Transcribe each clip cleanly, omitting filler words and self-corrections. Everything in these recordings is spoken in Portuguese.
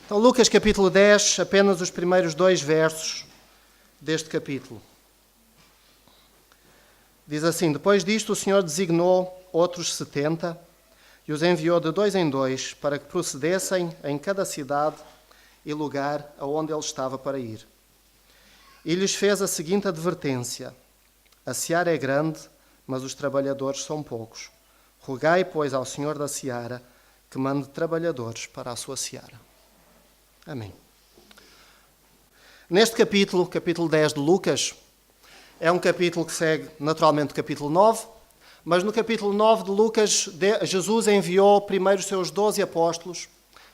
Então, Lucas capítulo 10, apenas os primeiros 2 versos deste capítulo. Diz assim: Depois disto o Senhor designou outros 70 e os enviou de 2 em 2 para que procedessem em cada cidade e lugar aonde ele estava para ir. E lhes fez a seguinte advertência: A seara é grande, mas os trabalhadores são poucos. Rogai, pois, ao Senhor da seara que mande trabalhadores para a sua seara. Amém. Neste capítulo, capítulo 10 de Lucas, é um capítulo que segue naturalmente o capítulo 9, mas no capítulo 9 de Lucas, Jesus enviou primeiro os seus 12 apóstolos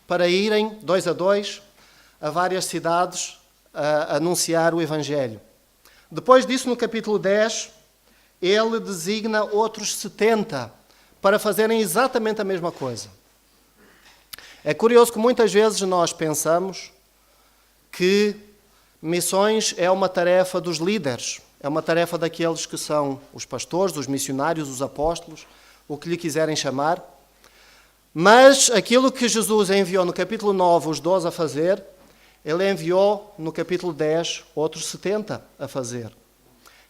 para irem, 2 a 2, a várias cidades a anunciar o Evangelho. Depois disso, no capítulo 10, ele designa outros 70 para fazerem exatamente a mesma coisa. É curioso que muitas vezes nós pensamos que missões é uma tarefa dos líderes, é uma tarefa daqueles que são os pastores, os missionários, os apóstolos, o que lhe quiserem chamar. Mas aquilo que Jesus enviou no capítulo 9 os 12 a fazer, ele enviou no capítulo 10 outros 70 a fazer.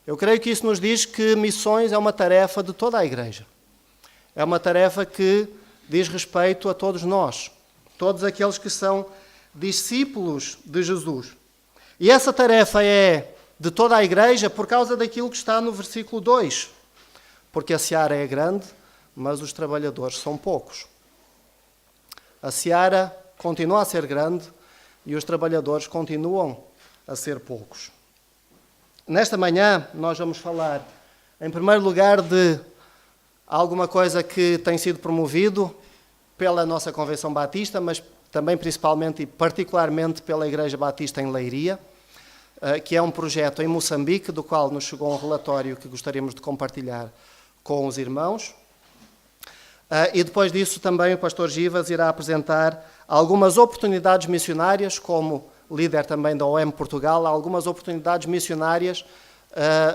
Eu creio que isso nos diz que missões é uma tarefa de toda a igreja. É uma tarefa que diz respeito a todos nós, todos aqueles que são discípulos de Jesus. E essa tarefa é de toda a igreja por causa daquilo que está no versículo 2. Porque a seara é grande, mas os trabalhadores são poucos. A seara continua a ser grande e os trabalhadores continuam a ser poucos. Nesta manhã nós vamos falar, em primeiro lugar, de alguma coisa que tem sido promovido pela nossa Convenção Batista, mas também principalmente e particularmente pela Igreja Batista em Leiria, que é um projeto em Moçambique, do qual nos chegou um relatório que gostaríamos de compartilhar com os irmãos. E depois disso também o pastor Givas irá apresentar algumas oportunidades missionárias, como líder também da OM Portugal, algumas oportunidades missionárias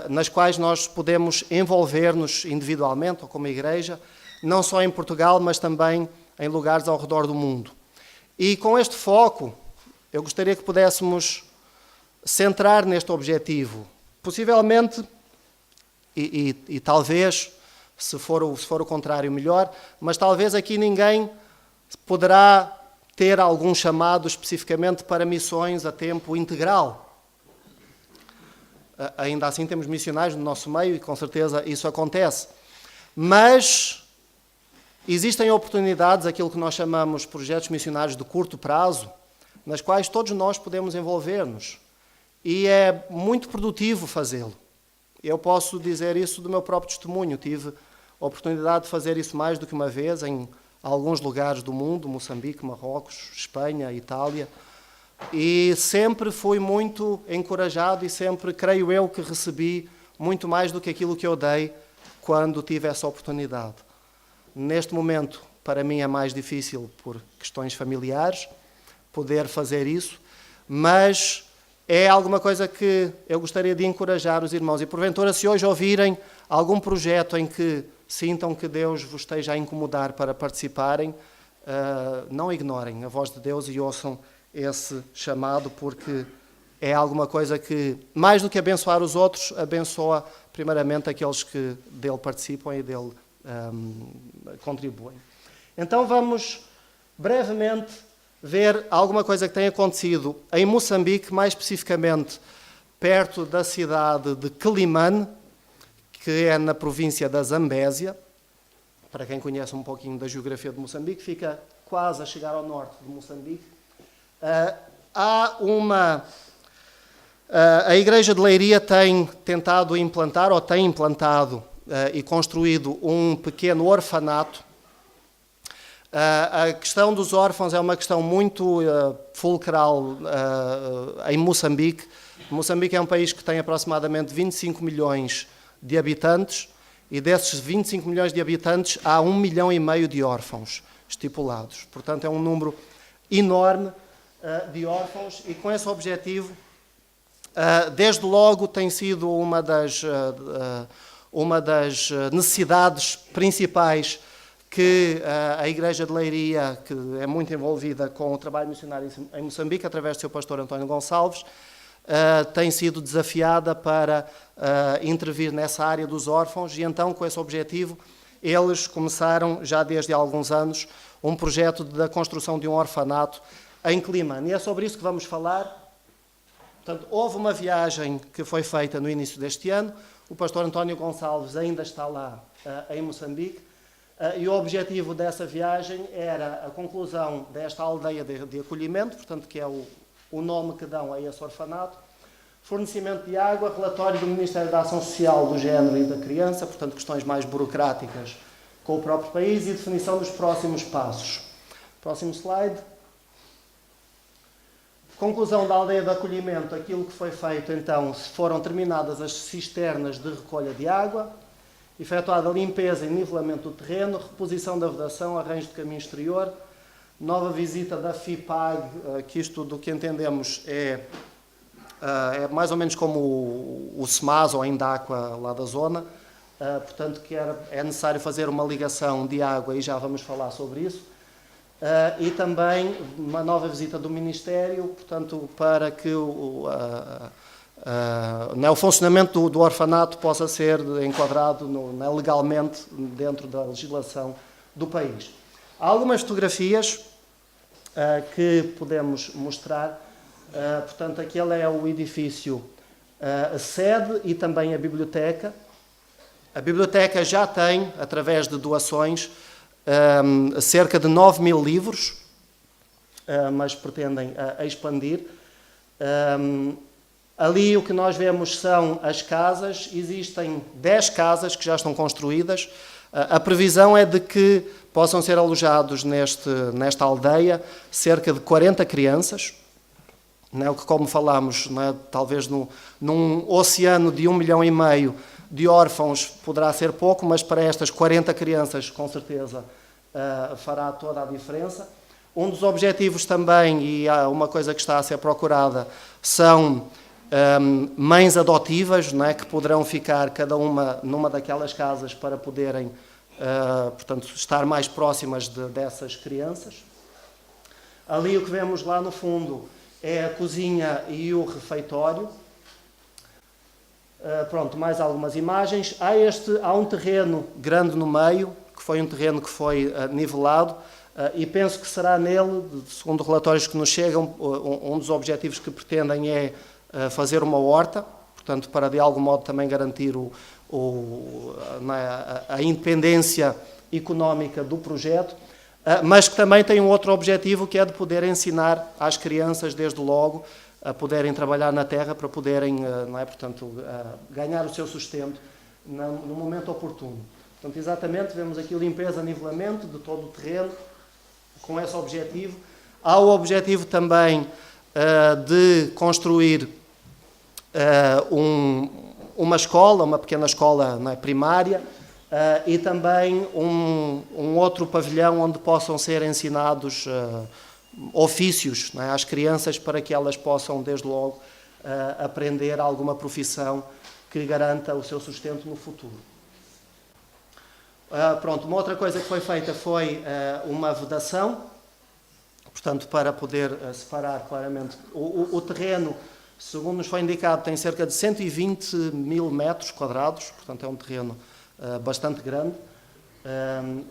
nas quais nós podemos envolver-nos individualmente ou como igreja, não só em Portugal, mas também em lugares ao redor do mundo. E com este foco, eu gostaria que pudéssemos centrar neste objetivo. Possivelmente, e talvez, se for o contrário, melhor, mas talvez aqui ninguém poderá ter algum chamado especificamente para missões a tempo integral. Ainda assim temos missionários no nosso meio e com certeza isso acontece. Mas existem oportunidades, aquilo que nós chamamos projetos missionários de curto prazo, nas quais todos nós podemos envolver-nos. E é muito produtivo fazê-lo. Eu posso dizer isso do meu próprio testemunho. Tive a oportunidade de fazer isso mais do que uma vez em alguns lugares do mundo, Moçambique, Marrocos, Espanha, Itália. E sempre fui muito encorajado e sempre, creio eu, que recebi muito mais do que aquilo que eu dei quando tive essa oportunidade. Neste momento, para mim é mais difícil por questões familiares poder fazer isso, mas é alguma coisa que eu gostaria de encorajar os irmãos. E porventura, se hoje ouvirem algum projeto em que sintam que Deus vos esteja a incomodar para participarem, não ignorem a voz de Deus e ouçam esse chamado, porque é alguma coisa que, mais do que abençoar os outros, abençoa primeiramente aqueles que dele participam e dele contribuem. Então vamos brevemente ver alguma coisa que tem acontecido em Moçambique, mais especificamente perto da cidade de Quelimane, que é na província da Zambésia. Para quem conhece um pouquinho da geografia de Moçambique, fica quase a chegar ao norte de Moçambique. A Igreja de Leiria tem tentado implantar, ou tem implantado e construído um pequeno orfanato. A questão dos órfãos é uma questão muito fulcral em Moçambique. Moçambique é um país que tem aproximadamente 25 milhões de habitantes e desses 25 milhões de habitantes há 1,5 milhão de órfãos estipulados. Portanto, é um número enorme de órfãos e com esse objetivo, desde logo tem sido uma das necessidades principais que a Igreja de Leiria, que é muito envolvida com o trabalho missionário em Moçambique, através do seu pastor António Gonçalves, tem sido desafiada para intervir nessa área dos órfãos, e então, com esse objetivo, eles começaram, já desde há alguns anos, um projeto da construção de um orfanato em Climane. E é sobre isso que vamos falar. Portanto, houve uma viagem que foi feita no início deste ano, o pastor António Gonçalves ainda está lá em Moçambique, e o objetivo dessa viagem era a conclusão desta aldeia de acolhimento, portanto, que é o nome que dão a esse orfanato, fornecimento de água, relatório do Ministério da Ação Social do Género e da Criança, portanto, questões mais burocráticas com o próprio país, e definição dos próximos passos. Próximo slide. Conclusão da aldeia de acolhimento, aquilo que foi feito então, foram terminadas as cisternas de recolha de água, efetuada a limpeza e nivelamento do terreno, reposição da vedação, arranjo de caminho exterior, nova visita da FIPAG, que isto do que entendemos é mais ou menos como o SEMAS ou a Indaqua lá da zona, portanto que é necessário fazer uma ligação de água, e já vamos falar sobre isso. E também uma nova visita do Ministério, portanto, para que o funcionamento do orfanato possa ser enquadrado legalmente dentro da legislação do país. Há algumas fotografias que podemos mostrar. Portanto, aquele é o edifício sede e também a biblioteca. A biblioteca já tem, através de doações, cerca de 9.000 livros, mas pretendem expandir. Ali o que nós vemos são as casas. Existem 10 casas que já estão construídas. A previsão é de que possam ser alojados nesta aldeia cerca de 40 crianças, o que, como falámos, talvez num oceano de 1,5 milhão de órfãos poderá ser pouco, mas para estas 40 crianças, com certeza, fará toda a diferença. Um dos objetivos também, e há uma coisa que está a ser procurada, são mães adotivas, que poderão ficar cada uma numa daquelas casas para poderem, portanto, estar mais próximas dessas crianças. Ali o que vemos lá no fundo é a cozinha e o refeitório. Pronto, mais algumas imagens. Há um terreno grande no meio, que foi um terreno que foi nivelado, e penso que será nele, segundo relatórios que nos chegam, um dos objetivos que pretendem é fazer uma horta, portanto, para de algum modo também garantir a independência económica do projeto, mas que também tem um outro objetivo, que é de poder ensinar às crianças, desde logo, a poderem trabalhar na terra para poderem, portanto, ganhar o seu sustento no momento oportuno. Portanto, exatamente, vemos aqui limpeza, nivelamento de todo o terreno, com esse objetivo. Há o objetivo também de construir uma escola, uma pequena escola primária, e também um outro pavilhão onde possam ser ensinados ofícios às crianças, para que elas possam, desde logo, aprender alguma profissão que garanta o seu sustento no futuro. Pronto, uma outra coisa que foi feita foi uma vedação, portanto, para poder separar claramente. O terreno, segundo nos foi indicado, tem cerca de 120.000 metros quadrados, portanto é um terreno bastante grande,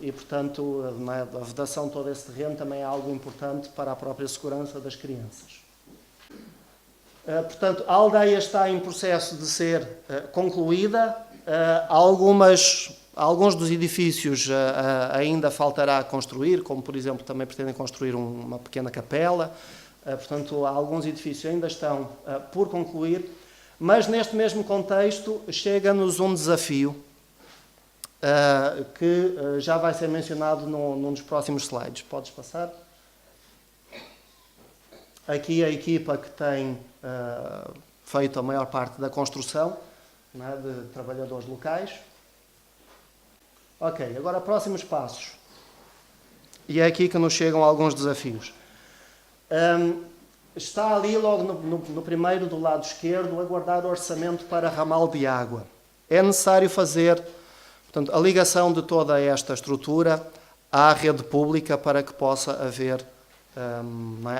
e, portanto, a vedação de todo esse terreno também é algo importante para a própria segurança das crianças. Portanto, a aldeia está em processo de ser concluída. Alguns dos edifícios ainda faltará construir, como, por exemplo, também pretendem construir uma pequena capela. Portanto, alguns edifícios ainda estão por concluir, mas neste mesmo contexto chega-nos um desafio que já vai ser mencionado num dos próximos slides. Podes passar? Aqui a equipa que tem feito a maior parte da construção, de trabalhadores locais. Ok, agora próximos passos. E é aqui que nos chegam alguns desafios. Está ali, logo no primeiro, do lado esquerdo, a guardar o orçamento para ramal de água. É necessário fazer, portanto, a ligação de toda esta estrutura à rede pública para que possa haver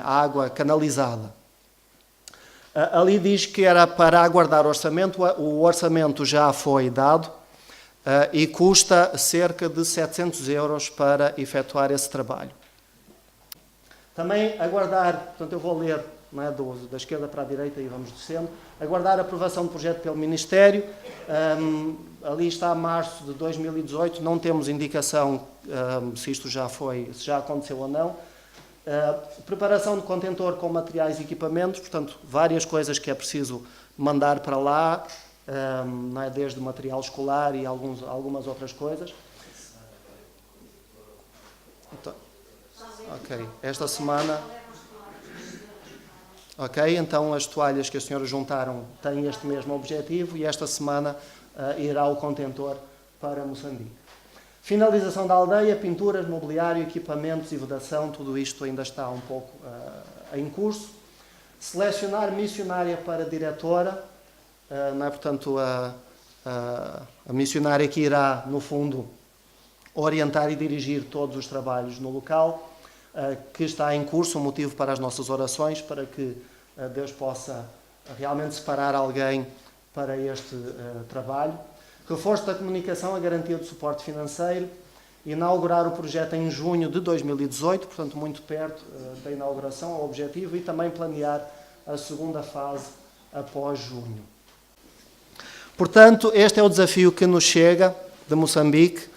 água canalizada. Ali diz que era para aguardar orçamento. O orçamento já foi dado e custa cerca de 700 euros para efetuar esse trabalho. Também aguardar, portanto eu vou ler da esquerda para a direita e vamos descendo, aguardar a aprovação do projeto pelo Ministério. Ali está março de 2018, não temos indicação se isto se já aconteceu ou não. Preparação de contentor com materiais e equipamentos, portanto, várias coisas que é preciso mandar para lá, desde material escolar e algumas outras coisas. Então, ok, esta semana... Ok, então as toalhas que as senhoras juntaram têm este mesmo objetivo e esta semana irá o contentor para Moçambique. Finalização da aldeia, pinturas, mobiliário, equipamentos e vedação, tudo isto ainda está um pouco em curso. Selecionar missionária para diretora, portanto a missionária que irá, no fundo, orientar e dirigir todos os trabalhos no local, que está em curso, um motivo para as nossas orações, para que Deus possa realmente separar alguém para este trabalho. Reforço da comunicação, a garantia do suporte financeiro, inaugurar o projeto em junho de 2018, portanto muito perto da inauguração, ao objetivo, e também planear a segunda fase após junho. Portanto, este é o desafio que nos chega de Moçambique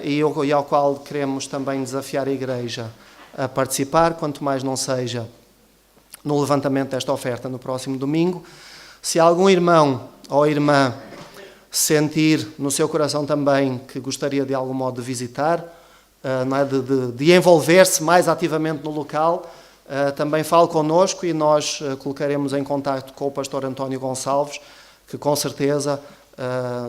e ao qual queremos também desafiar a Igreja a participar, quanto mais não seja no levantamento desta oferta no próximo domingo. Se algum irmão ou irmã sentir no seu coração também que gostaria de algum modo de visitar, de envolver-se mais ativamente no local, também fale connosco e nós colocaremos em contacto com o pastor António Gonçalves, que com certeza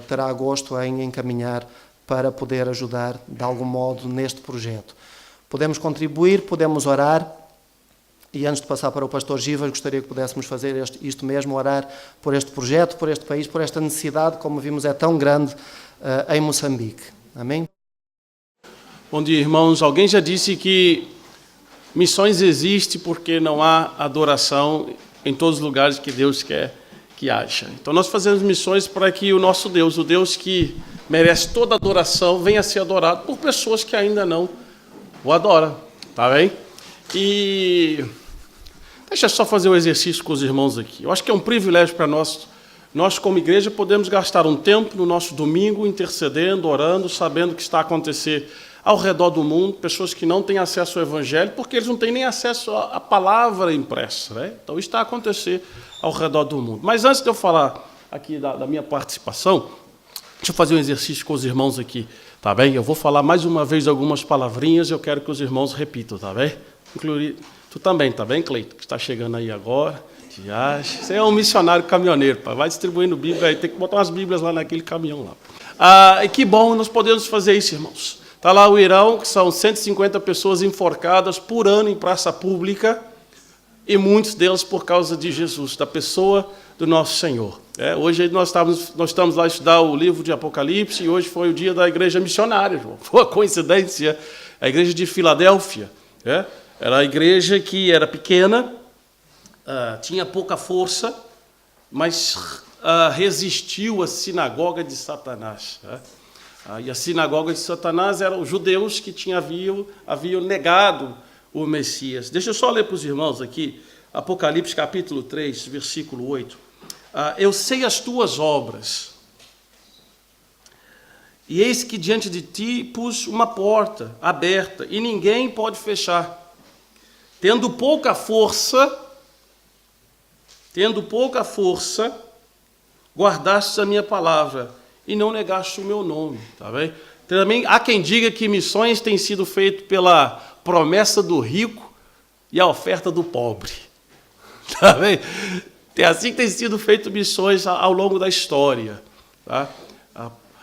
terá gosto em encaminhar para poder ajudar de algum modo neste projeto. Podemos contribuir, podemos orar, e antes de passar para o pastor Givas, gostaria que pudéssemos fazer isto mesmo, orar por este projeto, por este país, por esta necessidade, como vimos, é tão grande em Moçambique. Amém? Bom dia, irmãos. Alguém já disse que missões existem porque não há adoração em todos os lugares que Deus quer que haja. Então nós fazemos missões para que o nosso Deus, o Deus que merece toda adoração, venha a ser adorado por pessoas que ainda não o adoram, tá bem? E deixa eu só fazer um exercício com os irmãos aqui. Eu acho que é um privilégio para nós. Nós, como igreja, podemos gastar um tempo no nosso domingo intercedendo, orando, sabendo o que está a acontecer ao redor do mundo, pessoas que não têm acesso ao Evangelho, porque eles não têm nem acesso à palavra impressa, né? Então, isso está a acontecer ao redor do mundo. Mas antes de eu falar aqui da minha participação, deixa eu fazer um exercício com os irmãos aqui, tá bem? Eu vou falar mais uma vez algumas palavrinhas e eu quero que os irmãos repitam, tá bem? Incluir, tu também, tá bem, Cleito? Que está chegando aí agora. Você é um missionário caminhoneiro, pá. Vai distribuindo Bíblia aí, tem que botar umas Bíblias lá naquele caminhão lá. E que bom nós podemos fazer isso, irmãos. Está lá o Irão, que são 150 pessoas enforcadas por ano em praça pública, e muitos deles por causa de Jesus, da pessoa do nosso Senhor. Hoje nós estamos lá a estudar o livro de Apocalipse, e hoje foi o dia da igreja missionária, irmão. Foi uma coincidência. A igreja de Filadélfia, era a igreja que era pequena, tinha pouca força, mas resistiu à sinagoga de Satanás. E a sinagoga de Satanás eram os judeus que haviam negado o Messias. Deixa eu só ler para os irmãos aqui, Apocalipse capítulo 3, versículo 8. Eu sei as tuas obras, e eis que diante de ti pus uma porta aberta, e ninguém pode fechar. Tendo pouca força, guardastes a minha palavra e não negaste o meu nome, tá bem? Também há quem diga que missões têm sido feitas pela promessa do rico e a oferta do pobre, tá bem? É assim que tem sido feito missões ao longo da história, tá?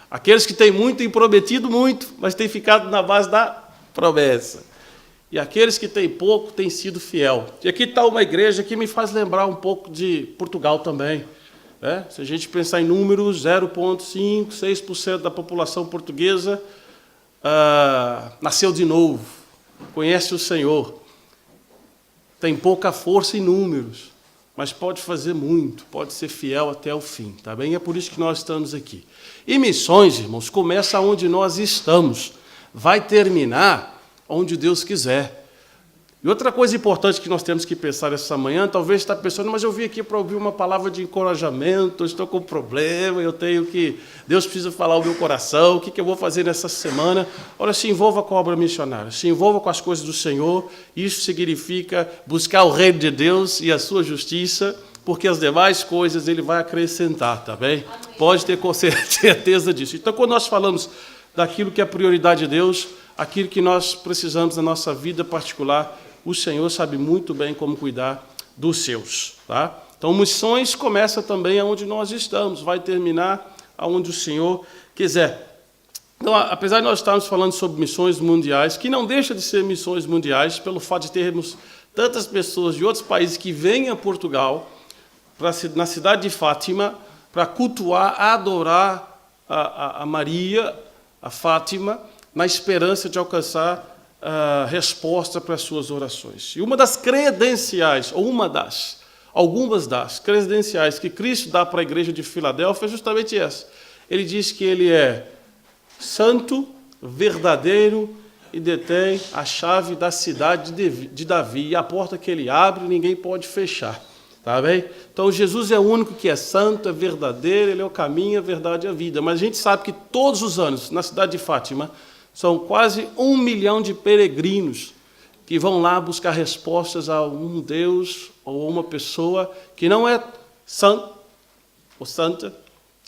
Aqueles que têm muito têm prometido muito, mas têm ficado na base da promessa. E aqueles que têm pouco têm sido fiel. E aqui está uma igreja que me faz lembrar um pouco de Portugal também. Se a gente pensar em números, 0,5%, 6% da população portuguesa, nasceu de novo, conhece o Senhor, tem pouca força em números, mas pode fazer muito, pode ser fiel até o fim, tá bem? É por isso que nós estamos aqui. E missões, irmãos, começa onde nós estamos, vai terminar onde Deus quiser. E outra coisa importante que nós temos que pensar essa manhã, talvez está pensando, mas eu vim aqui para ouvir uma palavra de encorajamento, eu estou com um problema, Deus precisa falar o meu coração, o que eu vou fazer nessa semana? Olha, se envolva com a obra missionária, se envolva com as coisas do Senhor, isso significa buscar o reino de Deus e a sua justiça, porque as demais coisas Ele vai acrescentar, tá bem? Amém. Pode ter certeza disso. Então, quando nós falamos daquilo que é prioridade de Deus, aquilo que nós precisamos na nossa vida particular, o Senhor sabe muito bem como cuidar dos seus. Tá? Então, missões começa também onde nós estamos, vai terminar onde o Senhor quiser. Então, apesar de nós estarmos falando sobre missões mundiais, que não deixa de ser missões mundiais, pelo fato de termos tantas pessoas de outros países que vêm a Portugal, na cidade de Fátima, para cultuar, adorar a Maria, a Fátima, na esperança de alcançar resposta para as suas orações. E uma das credenciais, ou algumas das credenciais que Cristo dá para a igreja de Filadélfia é justamente essa. Ele diz que ele é santo, verdadeiro e detém a chave da cidade de Davi. E a porta que ele abre, ninguém pode fechar. Tá bem? Então, Jesus é o único que é santo, é verdadeiro, ele é o caminho, a verdade e a vida. Mas a gente sabe que todos os anos, na cidade de Fátima, são quase 1 milhão de peregrinos que vão lá buscar respostas a um Deus ou uma pessoa que não é santo ou santa,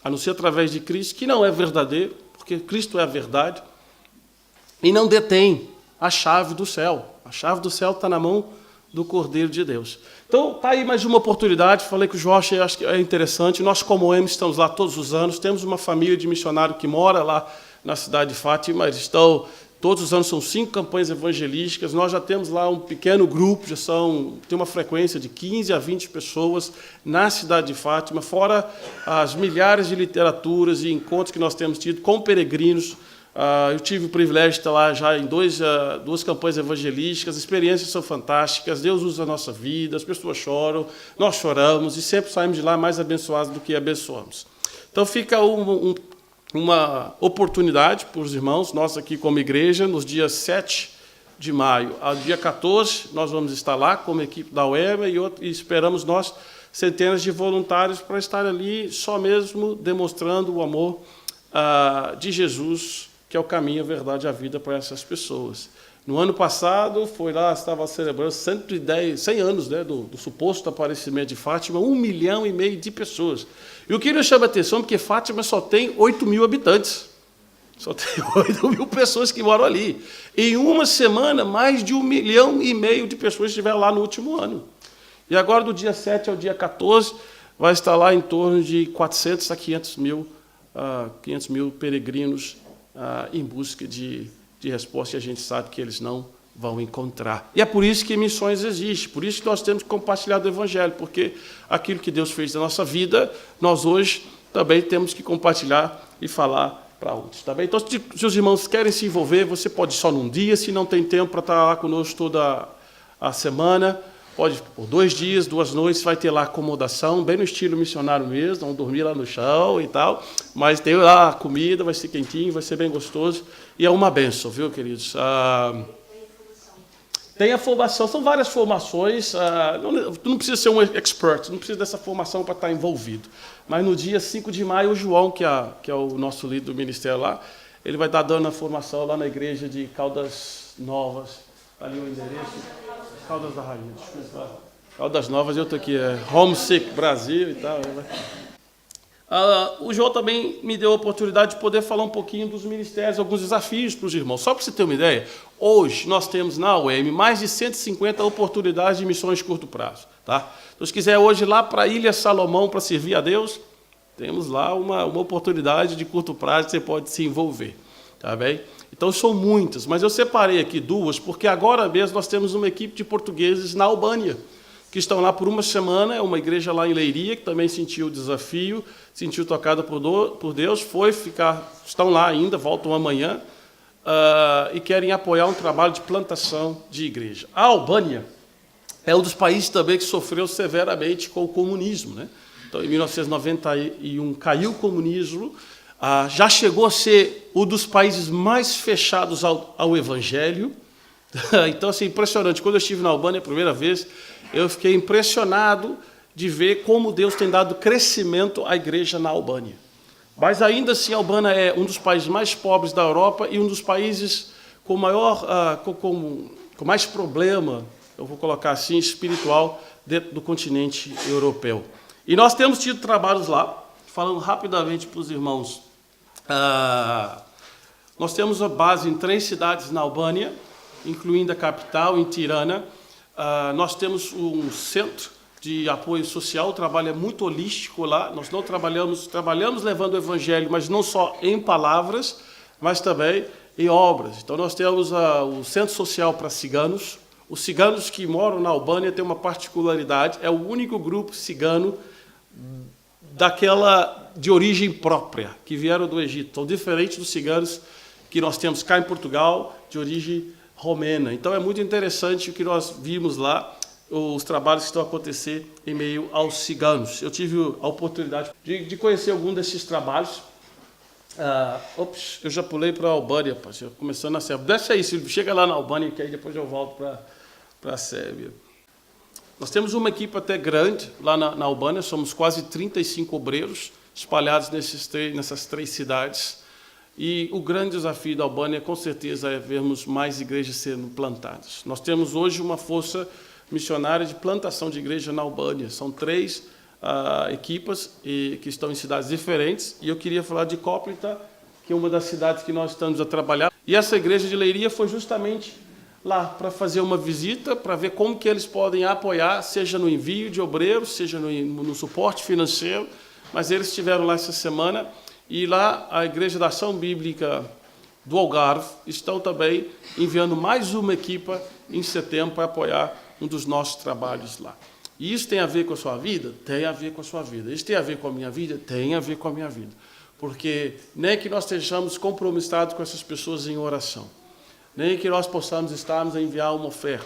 a não ser através de Cristo, que não é verdadeiro, porque Cristo é a verdade, e não detém a chave do céu. A chave do céu está na mão do Cordeiro de Deus. Então, está aí mais uma oportunidade. Falei com o Jorge, acho que é interessante. Nós, como OM, estamos lá todos os anos. Temos uma família de missionário que mora lá na cidade de Fátima. Eles estão, todos os anos, são 5 campanhas evangelísticas. Nós já temos lá um pequeno grupo, tem uma frequência de 15 a 20 pessoas na cidade de Fátima, fora as milhares de literaturas e encontros que nós temos tido com peregrinos. Eu tive o privilégio de estar lá já em duas campanhas evangelísticas, as experiências são fantásticas, Deus usa a nossa vida, as pessoas choram, nós choramos e sempre saímos de lá mais abençoados do que abençoamos. Então fica uma oportunidade para os irmãos, nós aqui como igreja, nos dias 7 de maio ao dia 14, nós vamos estar lá como equipe da UEMA e esperamos nós centenas de voluntários para estar ali só mesmo demonstrando o amor de Jesus, que é o caminho, a verdade e a vida para essas pessoas. No ano passado, estava celebrando 100 anos, né, do suposto aparecimento de Fátima, 1,5 milhão de pessoas. E o que nos chama a atenção é que Fátima só tem 8 mil habitantes. Só tem 8 mil pessoas que moram ali. Em uma semana, mais de 1,5 milhão de pessoas estiveram lá no último ano. E agora, do dia 7 ao dia 14, vai estar lá em torno de 400 a 500 mil peregrinos em busca de resposta, e a gente sabe que eles não vão encontrar. E é por isso que missões existem, por isso que nós temos que compartilhar do Evangelho, porque aquilo que Deus fez na nossa vida, nós hoje também temos que compartilhar e falar para outros. Tá bem? Então, se os irmãos querem se envolver, você pode só num dia, se não tem tempo para estar lá conosco toda a semana, pode por 2 dias, 2 noites, vai ter lá acomodação, bem no estilo missionário mesmo, vão dormir lá no chão e tal, mas tem lá a comida, vai ser quentinho, vai ser bem gostoso, e é uma bênção, viu, queridos? Tem a formação, são várias formações, tu não precisa ser um expert, não precisa dessa formação para estar envolvido, mas no dia 5 de maio, o João, que é o nosso líder do ministério lá, ele vai estar dando a formação lá na igreja de Caldas Novas, ali o endereço. Caldas da Rainha, desculpa. Caldas Novas, eu estou aqui, Homesick, Brasil e tal. O João também me deu a oportunidade de poder falar um pouquinho dos ministérios, alguns desafios para os irmãos. Só para você ter uma ideia, hoje nós temos na UEM mais de 150 oportunidades de missões de curto prazo. Tá? Então, se quiser hoje ir lá para a Ilha Salomão para servir a Deus, temos lá uma oportunidade de curto prazo que você pode se envolver. Tá bem? Então, são muitas, mas eu separei aqui 2, porque agora mesmo nós temos uma equipe de portugueses na Albânia, que estão lá por uma semana, é uma igreja lá em Leiria, que também sentiu o desafio, sentiu tocada por Deus, estão lá ainda, voltam amanhã, e querem apoiar um trabalho de plantação de igreja. A Albânia é um dos países também que sofreu severamente com o comunismo, né? Então, em 1991, caiu o comunismo, já chegou a ser um dos países mais fechados ao evangelho. Então, assim, impressionante. Quando eu estive na Albânia a primeira vez, eu fiquei impressionado de ver como Deus tem dado crescimento à igreja na Albânia. Mas, ainda assim, a Albânia é um dos países mais pobres da Europa e um dos países com mais problema, eu vou colocar assim, espiritual, dentro do continente europeu. E nós temos tido trabalhos lá, falando rapidamente para os irmãos. Nós temos a base em 3 cidades na Albânia, incluindo a capital, em Tirana. Nós temos um centro de apoio social, o trabalho é muito holístico lá. Nós não trabalhamos levando o evangelho, mas não só em palavras, mas também em obras. Então, nós temos o centro social para ciganos. Os ciganos que moram na Albânia têm uma particularidade, é o único grupo cigano de origem própria, que vieram do Egito. São diferentes dos ciganos que nós temos cá em Portugal, de origem romena. Então, é muito interessante o que nós vimos lá, os trabalhos que estão a acontecer em meio aos ciganos. Eu tive a oportunidade de conhecer algum desses trabalhos. Eu já pulei para a Albânia, começando na Sérvia. Desce aí, Silvio, chega lá na Albânia, que aí depois eu volto para a Sérvia. Nós temos uma equipe até grande lá na Albânia, somos quase 35 obreiros espalhados nessas 3 cidades. E o grande desafio da Albânia, com certeza, é vermos mais igrejas sendo plantadas. Nós temos hoje uma força missionária de plantação de igreja na Albânia. São 3 equipas que estão em cidades diferentes. E eu queria falar de Koprivka, que é uma das cidades que nós estamos a trabalhar. E essa igreja de Leiria foi justamente lá para fazer uma visita, para ver como que eles podem apoiar, seja no envio de obreiros, seja no suporte financeiro. Mas eles estiveram lá essa semana. E lá a Igreja da Ação Bíblica do Algarve estão também enviando mais uma equipa em setembro para apoiar um dos nossos trabalhos lá. E isso tem a ver com a sua vida? Tem a ver com a sua vida. Isso tem a ver com a minha vida? Tem a ver com a minha vida. Porque nem que nós estejamos compromissados com essas pessoas em oração, nem que nós possamos estarmos a enviar uma oferta,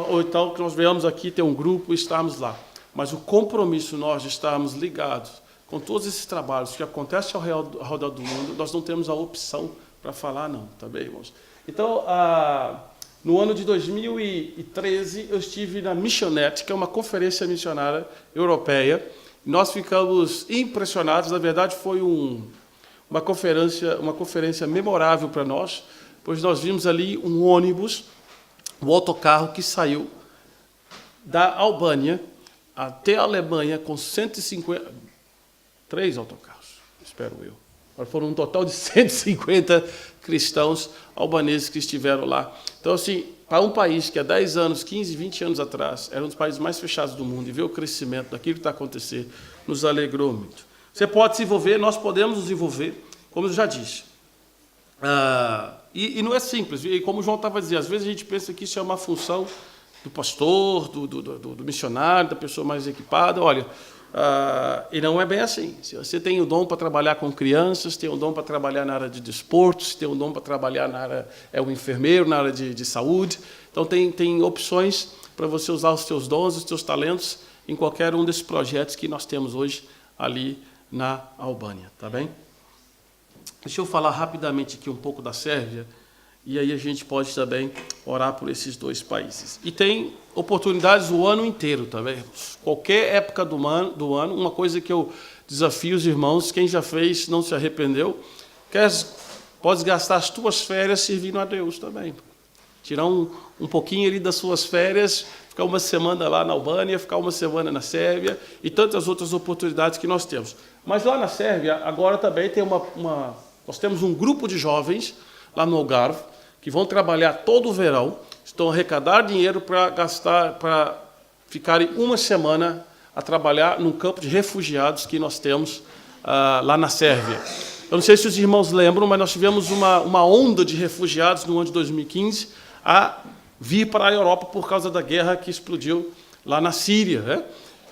ou então que nós venhamos aqui ter um grupo e estarmos lá. Mas o compromisso nós de estarmos ligados com todos esses trabalhos que acontecem ao redor do mundo, nós não temos a opção para falar não, tá bem, irmãos? Então, no ano de 2013, eu estive na Missionet, que é uma conferência missionária europeia. Nós ficamos impressionados, na verdade foi uma conferência memorável para nós, pois nós vimos ali um ônibus, um autocarro que saiu da Albânia até a Alemanha com 3 autocarros, espero eu. Foram um total de 150 cristãos albaneses que estiveram lá. Então, assim, para um país que há 10 anos, 15, 20 anos atrás, era um dos países mais fechados do mundo, e ver o crescimento daquilo que está acontecendo, nos alegrou muito. Você pode se envolver, nós podemos nos envolver, como eu já disse. E não é simples, e como o João estava dizendo, às vezes a gente pensa que isso é uma função do pastor, do missionário, da pessoa mais equipada. Olha, e não é bem assim. Se você tem o dom para trabalhar com crianças, tem o dom para trabalhar na área de desportos, tem o dom para trabalhar na área, um enfermeiro, na área de saúde. Então, tem opções para você usar os seus dons, os seus talentos em qualquer um desses projetos que nós temos hoje ali na Albânia, tá bem? Deixa eu falar rapidamente aqui um pouco da Sérvia, e aí a gente pode também orar por esses 2 países. E tem oportunidades o ano inteiro também. Qualquer época do ano, uma coisa que eu desafio os irmãos, quem já fez não se arrependeu, pode gastar as tuas férias servindo a Deus também. Tirar um pouquinho ali das suas férias, ficar uma semana lá na Albânia, ficar uma semana na Sérvia e tantas outras oportunidades que nós temos. Mas lá na Sérvia, agora também tem nós temos um grupo de jovens lá no Algarve, que vão trabalhar todo o verão, estão a arrecadar dinheiro para ficarem uma semana a trabalhar num campo de refugiados que nós temos lá na Sérvia. Eu não sei se os irmãos lembram, mas nós tivemos uma onda de refugiados no ano de 2015 a vir para a Europa por causa da guerra que explodiu lá na Síria, né?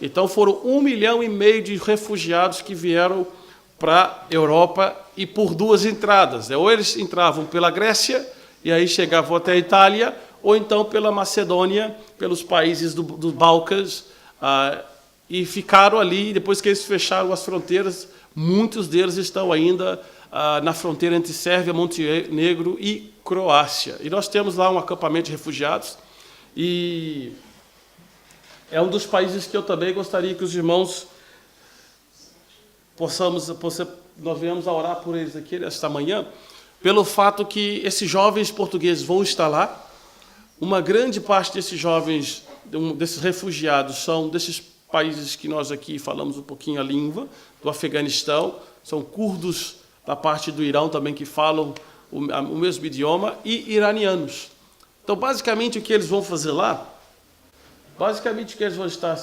Então foram 1,5 milhão de refugiados que vieram para a Europa e por duas entradas. Ou eles entravam pela Grécia e aí chegavam até a Itália, ou então pela Macedônia, pelos países dos Balcãs, e ficaram ali. Depois que eles fecharam as fronteiras, muitos deles estão ainda na fronteira entre Sérvia, Montenegro e Croácia. E nós temos lá um acampamento de refugiados, e é um dos países que eu também gostaria que os irmãos nós venhamos a orar por eles aqui esta manhã, pelo fato que esses jovens portugueses vão estar lá. Uma grande parte desses jovens, desses refugiados, são desses países que nós aqui falamos um pouquinho a língua, do Afeganistão, são curdos da parte do Irão também que falam o mesmo idioma, e iranianos. Então, basicamente, o que eles vão fazer lá, basicamente o que eles vão estar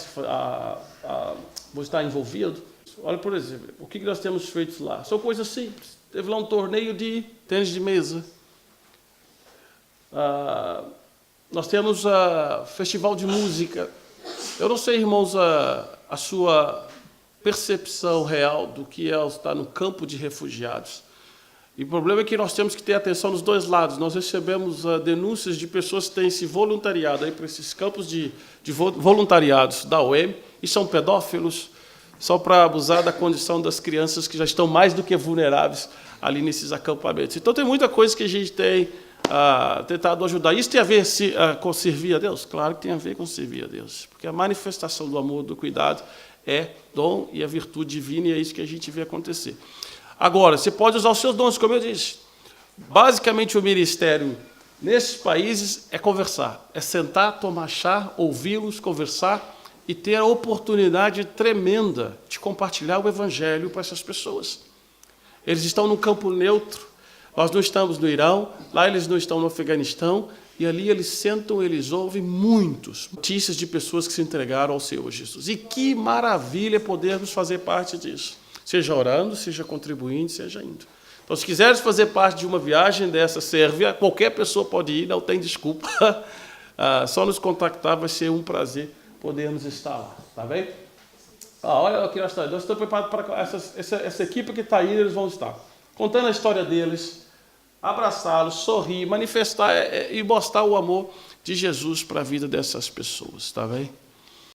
envolvidos, olha, por exemplo, o que nós temos feito lá? São coisas simples. Teve lá um torneio de tênis de mesa. Nós temos festival de música. Eu não sei, irmãos, a sua percepção real do que é estar no campo de refugiados. E o problema é que nós temos que ter atenção nos dois lados. Nós recebemos denúncias de pessoas que têm se voluntariado para esses campos de voluntariados da OEM, e são pedófilos, só para abusar da condição das crianças que já estão mais do que vulneráveis ali nesses acampamentos. Então, tem muita coisa que a gente tem tentado ajudar. Isso tem a ver com servir a Deus? Claro que tem a ver com servir a Deus, porque a manifestação do amor, do cuidado, é dom e a virtude divina, e é isso que a gente vê acontecer. Agora, você pode usar os seus dons, como eu disse. Basicamente, o ministério nesses países é conversar, é sentar, tomar chá, ouvi-los, conversar, e ter a oportunidade tremenda de compartilhar o Evangelho para essas pessoas. Eles estão no campo neutro, nós não estamos no Irão, lá eles não estão no Afeganistão, e ali eles sentam, eles ouvem muitas notícias de pessoas que se entregaram ao Senhor Jesus. E que maravilha podermos fazer parte disso, seja orando, seja contribuindo, seja indo. Então, se quiseres fazer parte de uma viagem dessa Sérvia, qualquer pessoa pode ir, não tem desculpa, só nos contactar, vai ser um prazer podermos estar lá, tá bem? Olha o que nós estamos preparados para essa equipe que está aí, eles vão estar contando a história deles, abraçá-los, sorrir, manifestar e mostrar o amor de Jesus para a vida dessas pessoas, tá bem?